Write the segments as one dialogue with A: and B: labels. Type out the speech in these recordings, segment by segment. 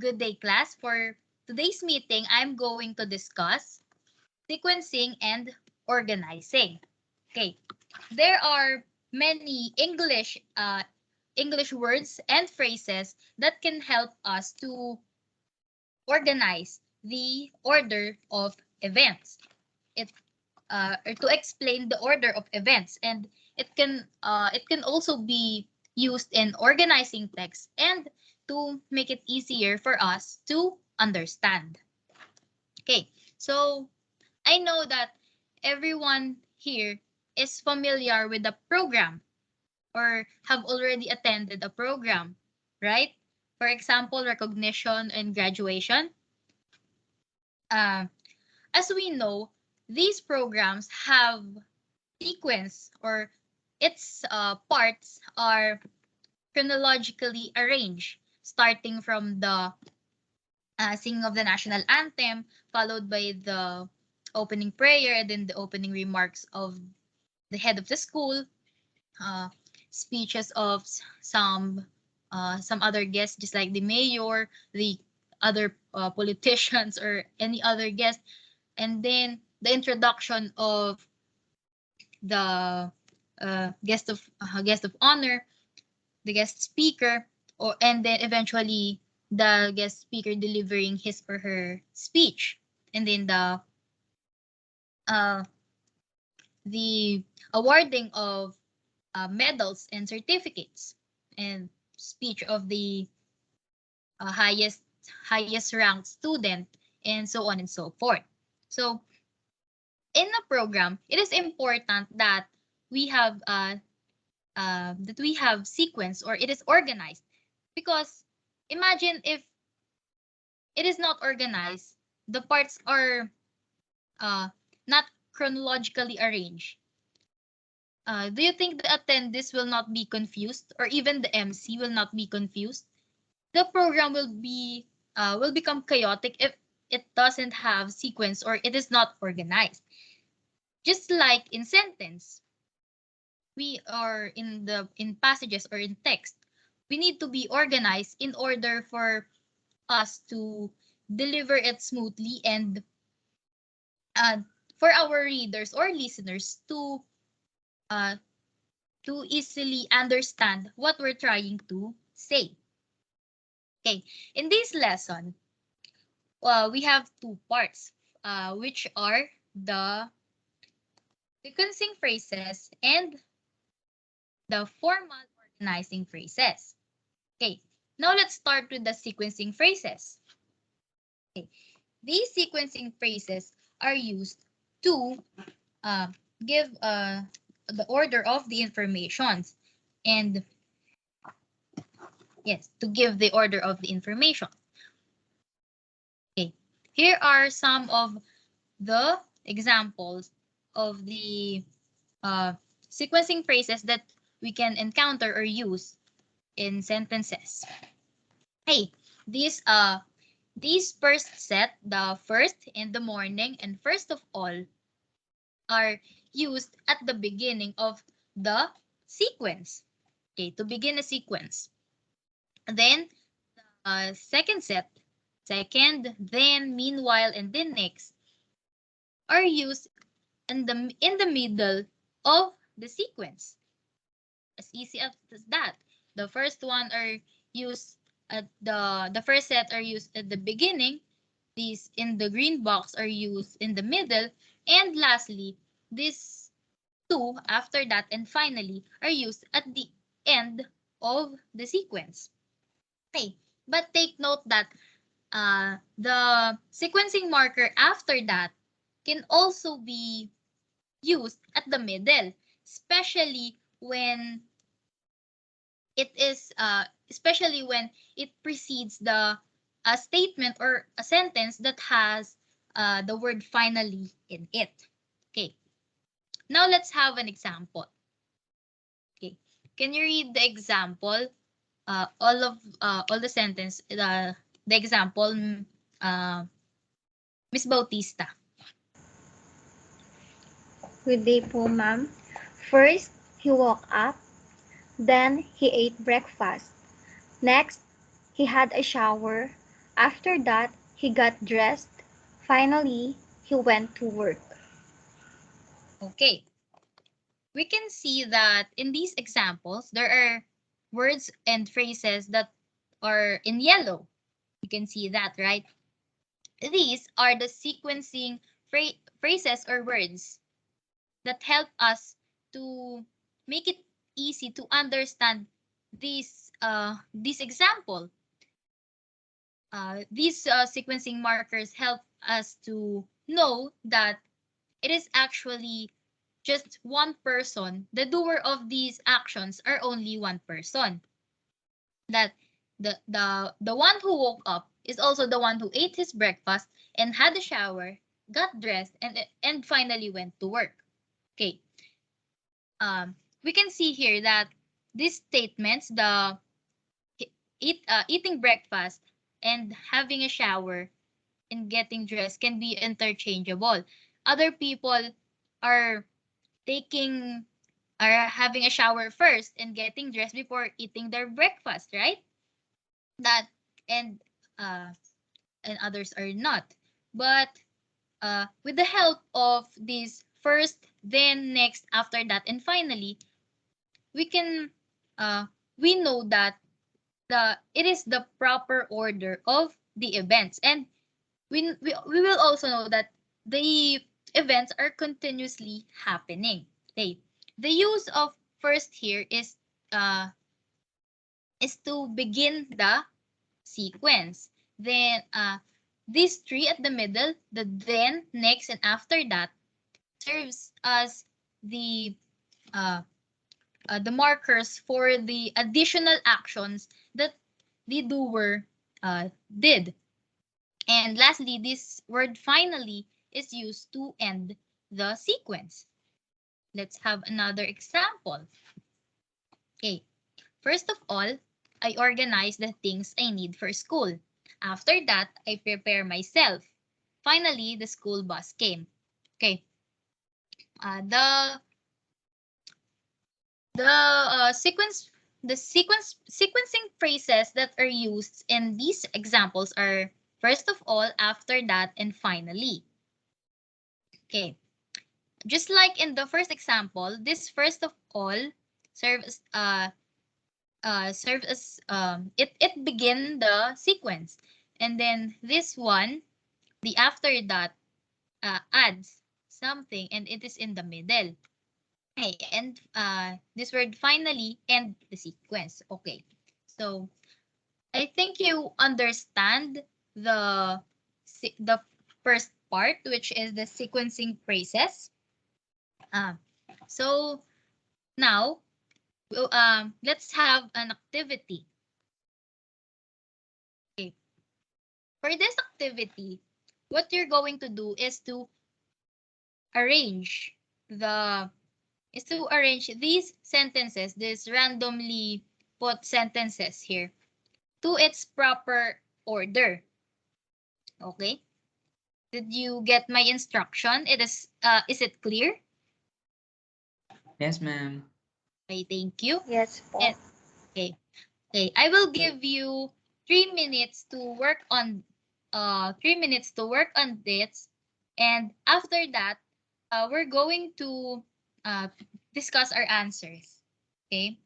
A: Good day, class. For today's meeting, I'm going to discuss sequencing and organizing. Okay, there are many English words and phrases that can help us to organize the order of events. It or to explain the order of events, and it can also be used in organizing text and to make it easier for us to understand. Okay, so I know that everyone here is familiar with the program or have already attended a program, right? For example, recognition and graduation. Uh, as we know, these programs have sequence or its parts are chronologically arranged, starting from the singing of the national anthem, followed by the opening prayer, and then the opening remarks of the head of the school, uh, speeches of some other guests, just like the mayor, the other politicians, or any other guest, and then the introduction of the guest of honor, the guest speaker, or and then eventually the guest speaker delivering his or her speech, and then uh, the awarding of medals and certificates, and speech of the uh, highest highest ranked student, and so on and so forth. So in a program, it is important that we have sequence, or it is organized, because imagine if it is not organized, the parts are uh, not chronologically arranged. Do you think the attendees will not be confused, or even the MC will not be confused? The program will become chaotic if it doesn't have sequence or it is not organized. Just like in sentence, we are in passages or in text, we need to be organized in order for us to deliver it smoothly, and uh, for our readers or listeners uh, to easily understand what we're trying to say. Okay, in this lesson, we have two parts, which are the sequencing phrases and the formal organizing phrases. Okay, now let's start with the sequencing phrases. Okay, these sequencing phrases are used to uh, give the order of the informations, and yes, to give the order of the information. Okay, here are some of the examples of the uh, sequencing phrases that we can encounter or use in sentences. Hey, these first set, the first, in the morning, and first of all, are used at the beginning of the sequence. Okay, to begin a sequence. Then, second set, second, then, meanwhile, and then next, are used in the middle of the sequence. As easy as that. The first one are used at the first set are used at the beginning. These in the green box are used in the middle, and lastly, these two after that and finally are used at the end of the sequence. Okay, but take note that the sequencing marker after that can also be used at the middle, especially when especially when it precedes the a statement or a sentence that has the word finally in it. Okay, now let's have an example. Okay, can you read the example? All the sentence, the example, uh, Miss Bautista.
B: Good day po, ma'am. First, he woke up. Then, he ate breakfast. Next, he had a shower. After that, he got dressed. Finally, he went to work.
A: Okay. We can see that in these examples, there are words and phrases that are in yellow. You can see that, right? These are the sequencing phrases or words that help us to make it easy to understand this example. These sequencing markers help us to know that it is actually just one person. The doer of these actions are only one person. That the one who woke up is also the one who ate his breakfast and had a shower, got dressed, and finally went to work. Okay. We can see here that these statements, the eating breakfast and having a shower and getting dressed, can be interchangeable. Other people are taking are having a shower first and getting dressed before eating their breakfast, right? That and uh and others are not. But with the help of this first, then next, after that, and finally, we can uh we know that it is the proper order of the events, and we will also know that the events are continuously happening. Okay. The use of first here is to begin the sequence. Then these three at the middle, the then, next, and after that, serves as the uh, the markers for the additional actions that the doer did. And lastly, this word finally is used to end the sequence. Let's have another example. Okay, first of all, I organize the things I need for school. After that, I prepare myself. Finally, the school bus came. Okay, the sequencing phrases that are used in these examples are first of all, after that, and finally. Okay, just like in the first example, this first of all serves it begin the sequence, and then this one, the after that, adds something, and it is in the middle. Okay, and this word finally end the sequence. Okay, so I think you understand the first part, which is the sequencing phrases. uh, so now let's have an activity. Okay, for this activity, what you're going to do is to arrange the these sentences, these randomly put sentences here, to its proper order. Okay? Did you get my instruction? Is it clear?
C: Yes, ma'am.
A: Okay, thank you.
B: Yes po.
A: And okay. Okay, I will give you 3 minutes to work on 3 minutes to work on this, and after that, we're going to uh, discuss our answers. Okay?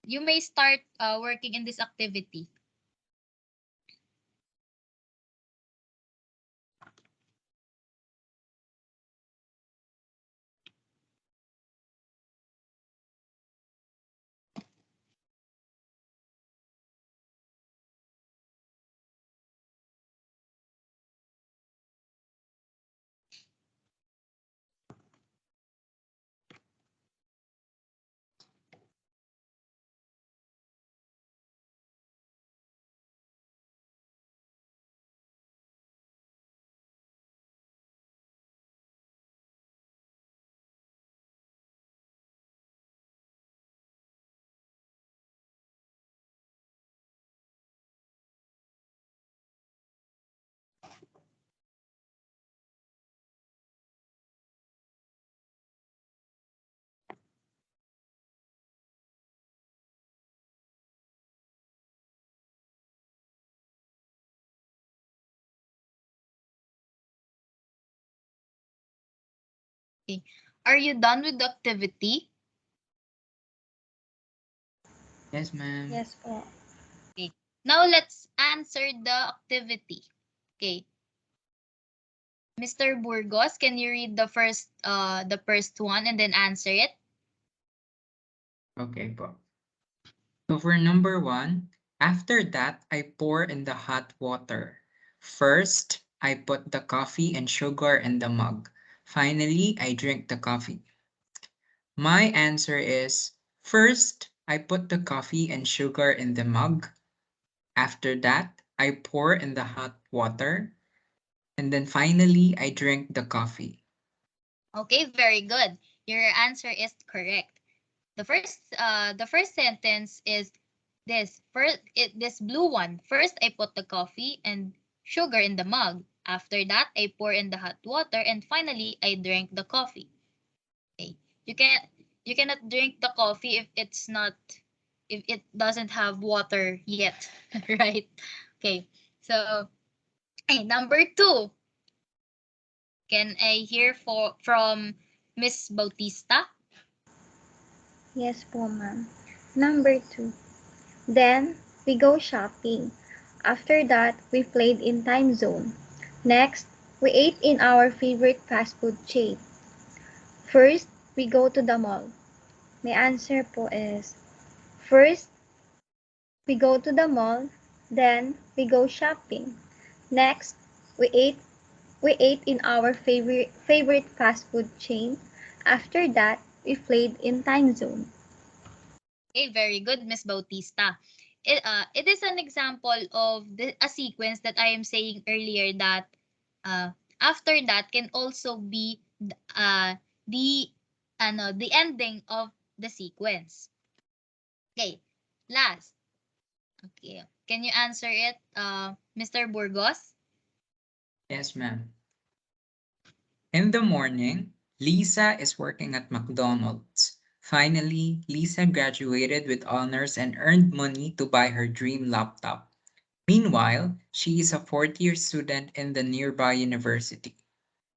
A: You may start working in this activity. Okay. Are you done with the activity?
C: Yes, ma'am.
B: Yes po.
A: Okay. Now let's answer the activity. Okay. Mr. Burgos, can you read the first one and then answer it?
C: Okay po. So for number 1, after that, I pour in the hot water. First, I put the coffee and sugar in the mug. Finally, I drink the coffee. My answer is, first, I put the coffee and sugar in the mug. After that, I pour in the hot water. And then finally, I drink the coffee.
A: Okay, very good. Your answer is correct. The first sentence is this blue one. First, I put the coffee and sugar in the mug. After that, I pour in the hot water, and finally, I drink the coffee. Okay, you can you cannot drink the coffee if it doesn't have water yet, right? Okay, so number two. Can I hear from Miss Bautista?
B: Yes po, ma'am. Number 2. Then, we go shopping. After that, we played in time zone. Next, we ate in our favorite fast food chain. First, we go to the mall. My answer po is, first, we go to the mall. Then, we go shopping. Next, we ate we ate in our favorite fast food chain. After that, we played in time zone.
A: Okay, very good, Miss Bautista. It is an example of a sequence that I am saying earlier that uh, after that can also be the the ending of the sequence. Okay, last. Okay, can you answer it, Mr. Burgos?
C: Yes, ma'am. In the morning, Lisa is working at McDonald's. Finally, Lisa graduated with honors and earned money to buy her dream laptop. Meanwhile, she is a fourth-year student in the nearby university.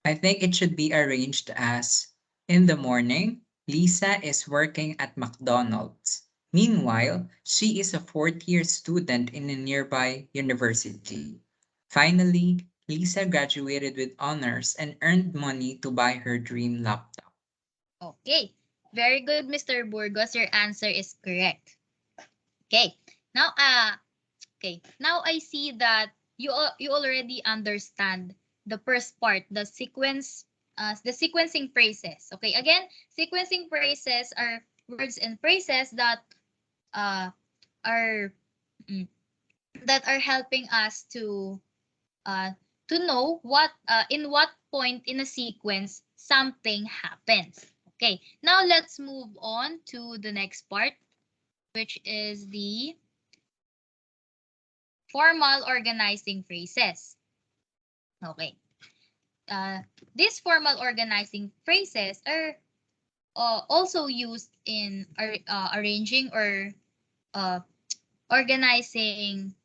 C: I think it should be arranged as, in the morning, Lisa is working at McDonald's. Meanwhile, she is a fourth-year student in a nearby university. Finally, Lisa graduated with honors and earned money to buy her dream laptop.
A: Okay, very good, Mr. Burgos. Your answer is correct. Okay, now now I see that you already understand the first part, the sequencing phrases. Okay, again, sequencing phrases are words and phrases uh are mm, that are helping us uh to know what in what point in a sequence something happens. Okay, now let's move on to the next part, which is the formal organizing phrases. Okay. Uh, these formal organizing phrases are also used in arranging or uh, organizing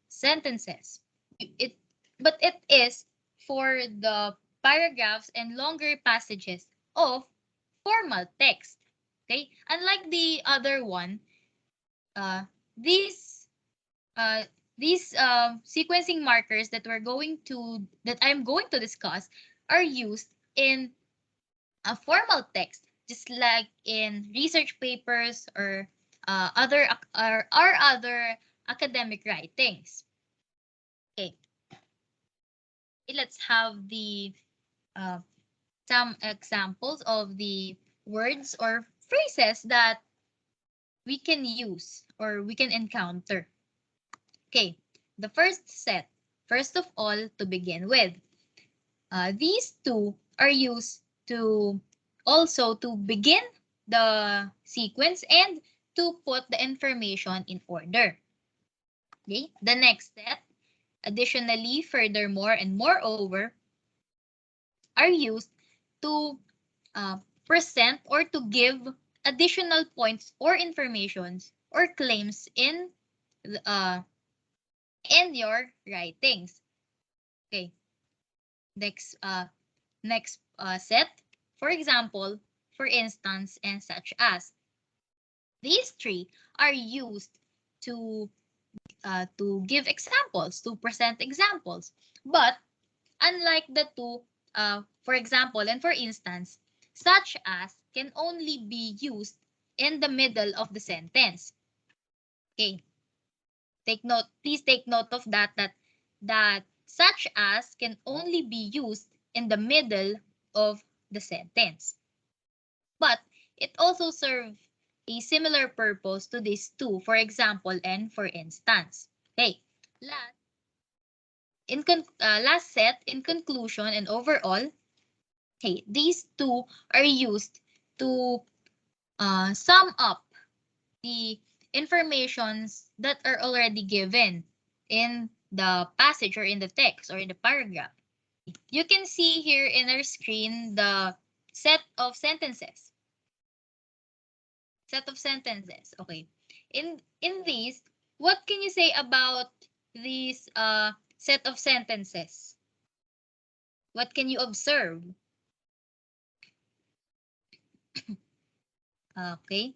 A: sentences. It, but it is for the paragraphs and longer passages of formal text. Okay, unlike the other one, uh, these uh, sequencing markers that I'm going to discuss are used in a formal text, just like in research papers or other academic writings. Okay, let's have the uh, some examples of the words or phrases that we can use or we can encounter. Okay, the first set. First of all, to begin with, these two are used to also to begin the sequence and to put the information in order. Okay, the next step. Additionally, furthermore, and moreover, are used to uh, present or to give additional points or informations or claims uh, in your writings. Okay, next set. For example, for instance, and such as. These three are used to give examples, to present examples. But unlike the two, for example and for instance, such as can only be used in the middle of the sentence. Okay, please take note of that such as can only be used in the middle of the sentence. But it also serves a similar purpose to these two, for example and for instance. Okay, last set, in conclusion and overall, okay, these two are used to sum up the informations that are already given in the passage or in the text or in the paragraph. You can see here in our screen the set of sentences. Okay. In these, what can you say about these set of sentences? What can you observe? Okay.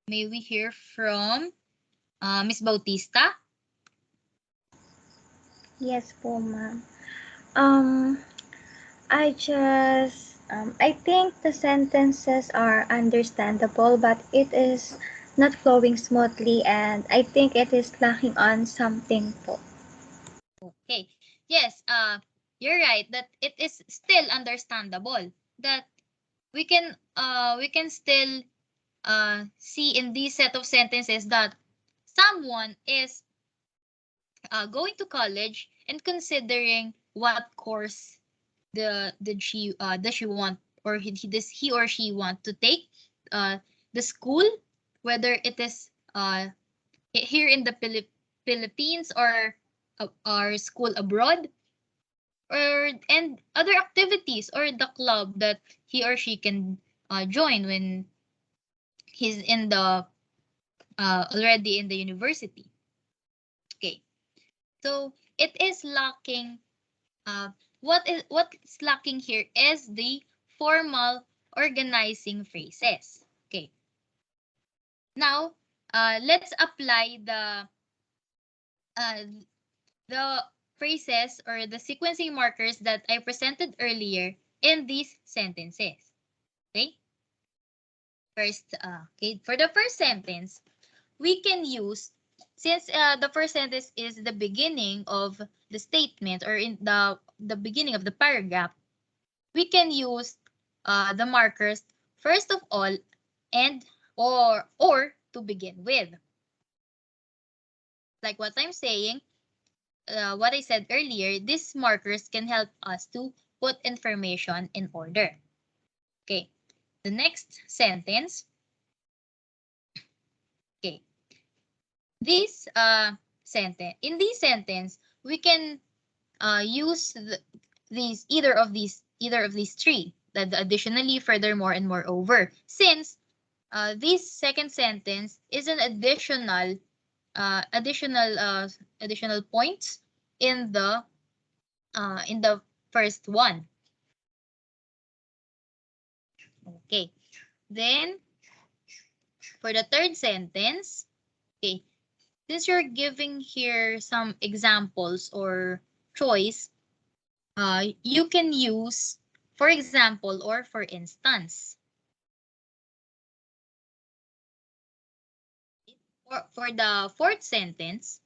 A: May we hear from Miss Bautista?
B: Yes po, ma'am. I think the sentences are understandable, but it is not flowing smoothly, and I think it is lacking on something po.
A: Okay. Yes, you're right that it is still understandable that we can still see in this set of sentences that someone is going to college and considering what course does she want or he or she want to take, uh, the school, whether it is here in the Philippines or school abroad, or and other activities or the club that he or she can join when he's in the already in the university. Okay, so it is lacking. What is lacking here is the formal organizing phrases. Okay, now let's apply uh, the phrases or the sequencing markers that I presented earlier in these sentences. Okay, okay, for the first sentence, we can use, since the first sentence is the beginning of the statement or in the beginning of the paragraph, we can use the markers first of all and or to begin with. Like what I'm saying, what I said earlier, these markers can help us to put information in order. Okay, the next sentence. Okay, this in this sentence, we can use either of these three, the additionally, furthermore, and moreover, since this second sentence is an additional points in the first one. Okay, then for the third sentence, okay, since you're giving here some examples or choice, you can use for example or for instance. For the fourth sentence,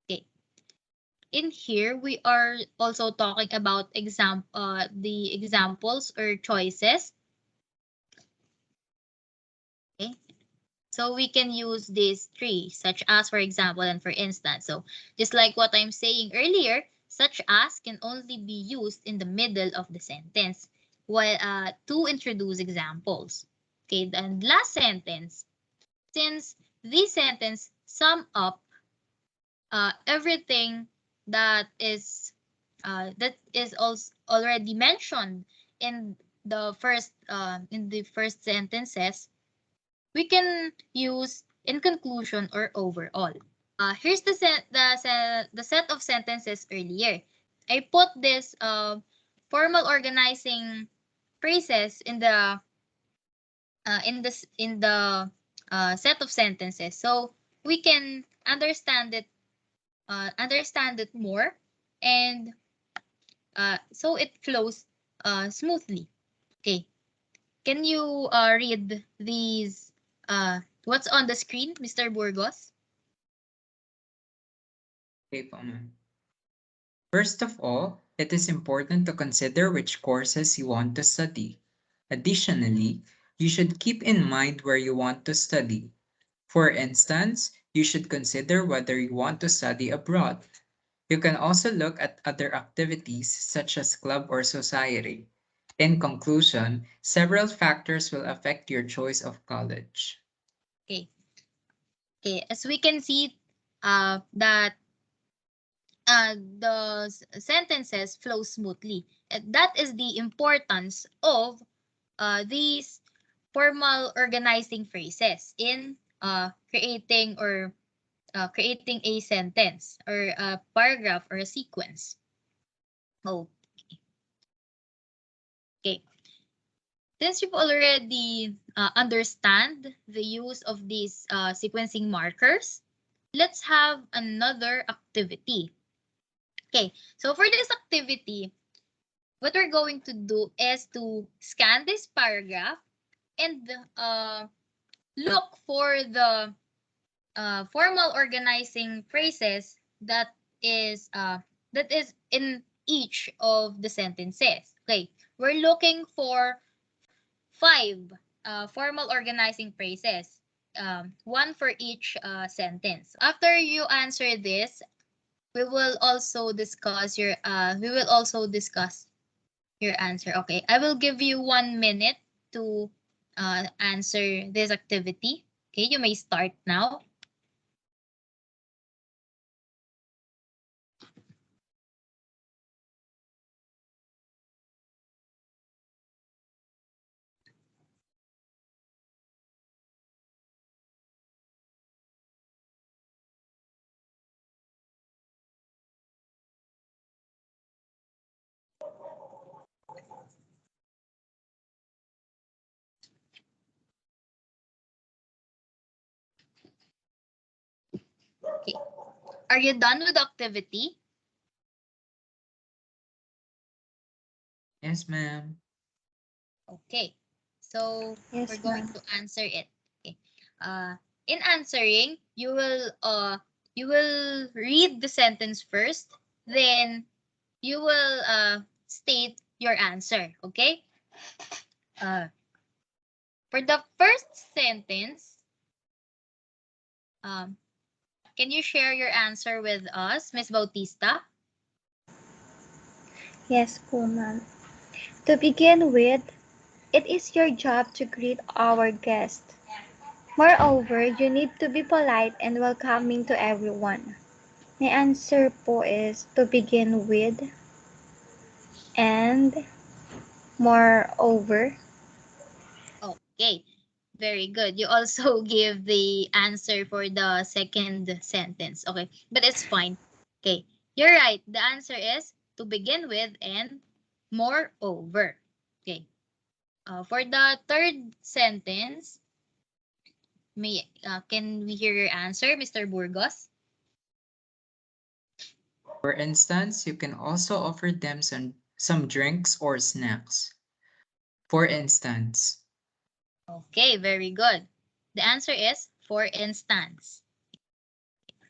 A: okay, in here we are also talking about the examples or choices. Okay, so we can use these three, such as, for example, and for instance. So just like what I'm saying earlier, such as can only be used in the middle of the sentence while to introduce examples. Okay, and last sentence, since this sentence sum up everything that is also already mentioned in in the first sentences, we can use in conclusion or overall. Here's the set of sentences earlier. I put this formal organizing phrases in the set of sentences, so we can understand it more, and so it flows smoothly. Okay, can you read these what's on the screen, Mr. Burgos?
C: Okay po, ma'am. First of all, it is important to consider which courses you want to study. Additionally, you should keep in mind where you want to study. For instance, you should consider whether you want to study abroad. You can also look at other activities such as club or society. In conclusion, several factors will affect your choice of college.
A: Okay. Okay, as we can see, that sentences flow smoothly. And that is the importance of these formal organizing phrases in creating a sentence or a paragraph or a sequence. Oh, okay. Since you've already understand the use of these sequencing markers, let's have another activity. Okay, so for this activity, what we're going to do is to scan this paragraph and look for the formal organizing phrases that is in each of the sentences. Okay, we're looking for five formal organizing phrases, one for each sentence. After you answer this, we will also discuss your answer. Okay, I will give you 1 minute to answer this activity. Okay, you may start now. Okay, are you done with the activity?
C: Yes, ma'am.
A: Okay, so
B: Yes,
A: we're going
B: ma'am.
A: to answer it. Okay, in answering, you will read the sentence first, then you will state your answer. Okay. Uh, for the first sentence, um, can you share your answer with us, Miss Bautista?
B: Yes po, ma'am. To begin with, it is your job to greet our guests. Moreover, you need to be polite and welcoming to everyone. My answer po is to begin with and moreover.
A: Okay, very good. You also give the answer for the second sentence. Okay, but it's fine. Okay, you're right. The answer is to begin with and moreover. Okay, for the third sentence, can we hear your answer, Mr. Burgos?
C: For instance, you can also offer them some drinks or snacks. For instance,
A: Okay, very good. The answer is for instance.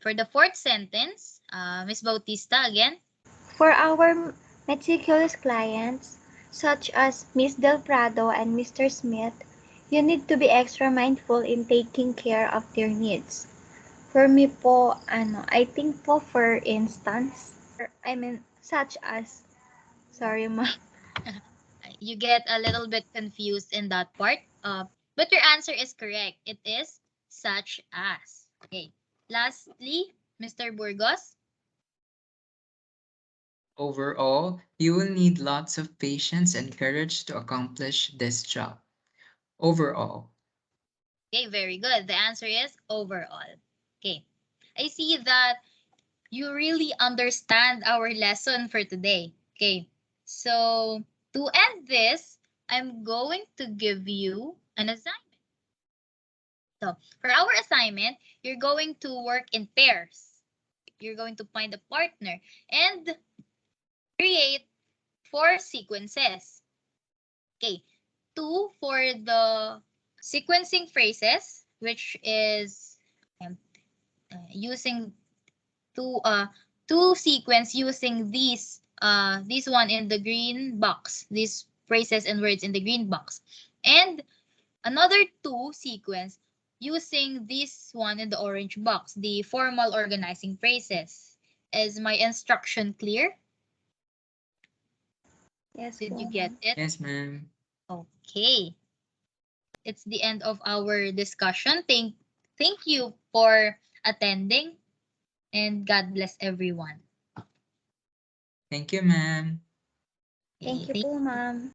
A: For the fourth sentence, Miss Bautista again.
B: For our meticulous clients, such as Miss Del Prado and Mr. Smith, you need to be extra mindful in taking care of their needs. For me po, I think po for instance, I mean, such as, sorry ma.
A: You get a little bit confused in that part. But your answer is correct. It is such as. Okay. Lastly, Mr. Burgos.
C: overall, you will need lots of patience and courage to accomplish this job. Overall,
A: Okay, very good. The answer is overall. Okay. I see that you really understand our lesson for today. Okay. So to end this, I'm going to give you an assignment. So, for our assignment, you're going to work in pairs. You're going to find a partner and create 4 sequences. Okay, 2 for the sequencing phrases, which is using two sequence using this one in the green box, these phrases and words in the green box, and another 2 sequence using this one in the orange box, the formal organizing phrases. Is my instruction clear?
B: Yes
A: Did
B: po,
A: you get
B: ma'am.
A: it?
C: Yes, ma'am.
A: Okay. It's the end of our discussion. Thank you for attending, and God bless everyone.
C: Thank you, ma'am.
B: Thank you
A: Okay,
B: po, ma'am.